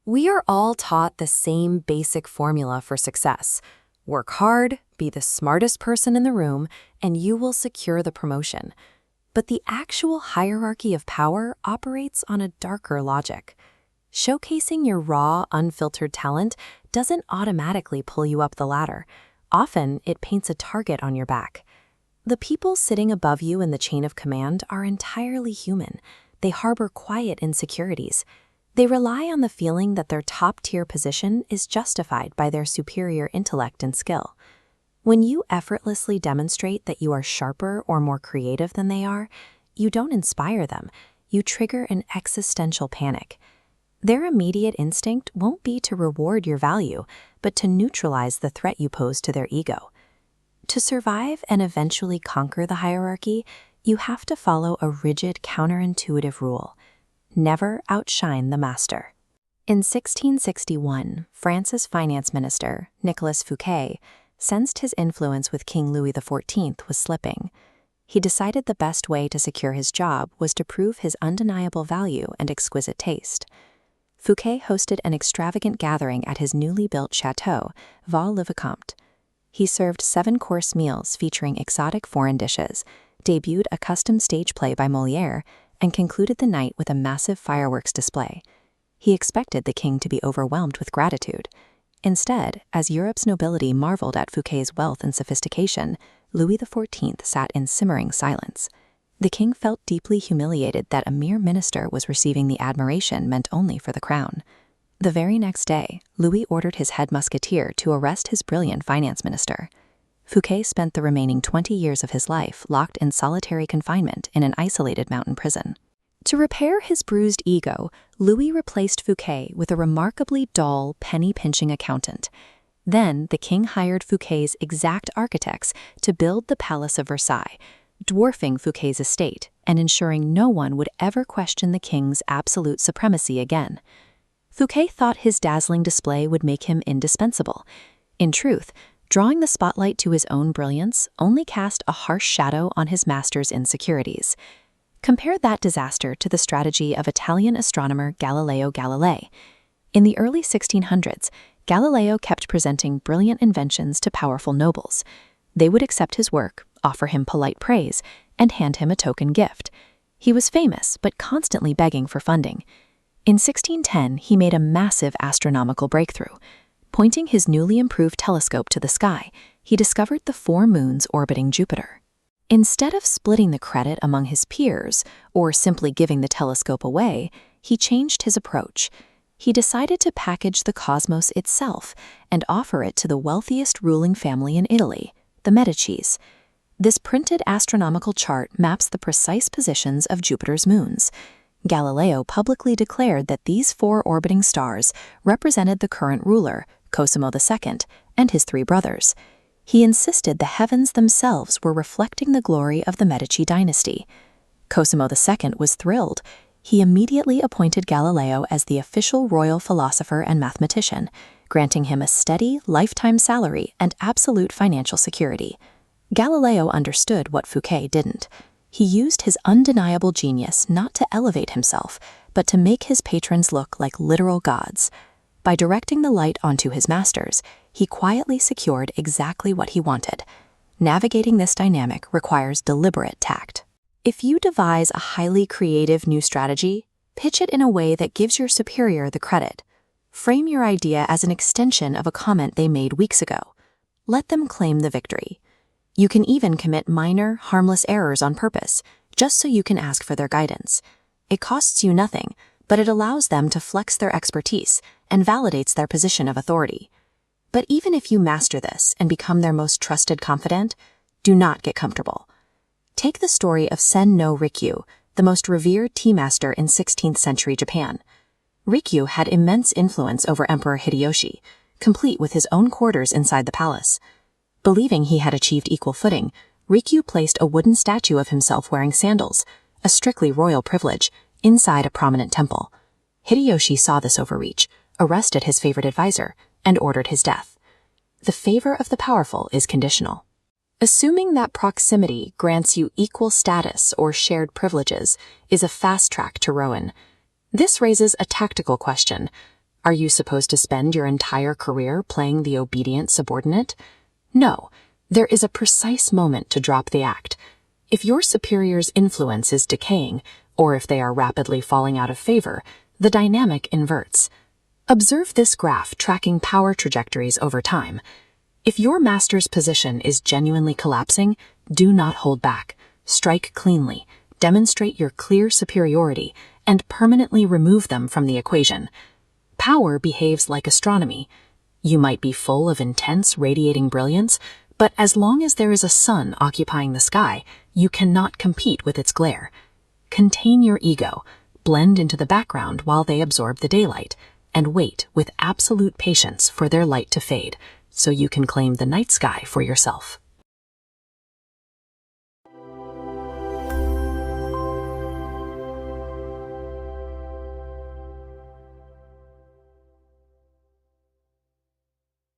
We are all taught the same basic formula for success. Work hard, be the smartest person in the room, and you will secure the promotion. But the actual hierarchy of power operates on a darker logic. Showcasing your raw, unfiltered talent doesn't automatically pull you up the ladder. Often, it paints a target on your back. The people sitting above you in the chain of command are entirely human. They harbor quiet insecurities. They rely on the feeling that their top-tier position is justified by their superior intellect and skill. When you effortlessly demonstrate that you are sharper or more creative than they are, you don't inspire them. You trigger an existential panic. Their immediate instinct won't be to reward your value, but to neutralize the threat you pose to their ego. To survive and eventually conquer the hierarchy, you have to follow a rigid, counterintuitive rule. Never outshine the master. In 1661, France's finance minister, Nicolas Fouquet, sensed his influence with King Louis XIV was slipping. He decided the best way to secure his job was to prove his undeniable value and exquisite taste. Fouquet hosted an extravagant gathering at his newly built chateau, Vaux-le-Vicomte. He served 7-course meals featuring exotic foreign dishes, debuted a custom stage play by Molière, and concluded the night with a massive fireworks display. He expected the king to be overwhelmed with gratitude. Instead, as Europe's nobility marveled at Fouquet's wealth and sophistication, Louis XIV sat in simmering silence. The king felt deeply humiliated that a mere minister was receiving the admiration meant only for the crown. The very next day, Louis ordered his head musketeer to arrest his brilliant finance minister. Fouquet spent the remaining 20 years of his life locked in solitary confinement in an isolated mountain prison. To repair his bruised ego, Louis replaced Fouquet with a remarkably dull, penny-pinching accountant. Then the king hired Fouquet's exact architects to build the Palace of Versailles, dwarfing Fouquet's estate and ensuring no one would ever question the king's absolute supremacy again. Fouquet thought his dazzling display would make him indispensable. In truth, drawing the spotlight to his own brilliance only cast a harsh shadow on his master's insecurities. Compare that disaster to the strategy of Italian astronomer Galileo Galilei. In the early 1600s, Galileo kept presenting brilliant inventions to powerful nobles. They would accept his work, offer him polite praise, and hand him a token gift. He was famous, but constantly begging for funding. In 1610, he made a massive astronomical breakthrough. Pointing his newly improved telescope to the sky, he discovered the 4 moons orbiting Jupiter. Instead of splitting the credit among his peers, or simply giving the telescope away, he changed his approach. He decided to package the cosmos itself and offer it to the wealthiest ruling family in Italy, the Medicis. This printed astronomical chart maps the precise positions of Jupiter's moons. Galileo publicly declared that these 4 orbiting stars represented the current ruler, Cosimo II, and his 3 brothers. He insisted the heavens themselves were reflecting the glory of the Medici dynasty. Cosimo II was thrilled. He immediately appointed Galileo as the official royal philosopher and mathematician, granting him a steady, lifetime salary and absolute financial security. Galileo understood what Fouquet didn't. He used his undeniable genius not to elevate himself, but to make his patrons look like literal gods. By directing the light onto his masters, he quietly secured exactly what he wanted. Navigating this dynamic requires deliberate tact. If you devise a highly creative new strategy, pitch it in a way that gives your superior the credit. Frame your idea as an extension of a comment they made weeks ago. Let them claim the victory. You can even commit minor, harmless errors on purpose, just so you can ask for their guidance. It costs you nothing, but it allows them to flex their expertise and validates their position of authority. But even if you master this and become their most trusted confidant, do not get comfortable. Take the story of Sen no Rikyu, the most revered tea master in 16th century Japan. Rikyu had immense influence over Emperor Hideyoshi, complete with his own quarters inside the palace. Believing he had achieved equal footing, Rikyu placed a wooden statue of himself wearing sandals, a strictly royal privilege, inside a prominent temple. Hideyoshi saw this overreach, arrested his favorite advisor, and ordered his death. The favor of the powerful is conditional. Assuming that proximity grants you equal status or shared privileges is a fast track to ruin. This raises a tactical question. Are you supposed to spend your entire career playing the obedient subordinate? No, there is a precise moment to drop the act. If your superior's influence is decaying, or if they are rapidly falling out of favor, the dynamic inverts. Observe this graph tracking power trajectories over time. If your master's position is genuinely collapsing, do not hold back. Strike cleanly, demonstrate your clear superiority, and permanently remove them from the equation. Power behaves like astronomy. You might be full of intense, radiating brilliance, but as long as there is a sun occupying the sky, you cannot compete with its glare. Contain your ego, blend into the background while they absorb the daylight, and wait with absolute patience for their light to fade, so you can claim the night sky for yourself.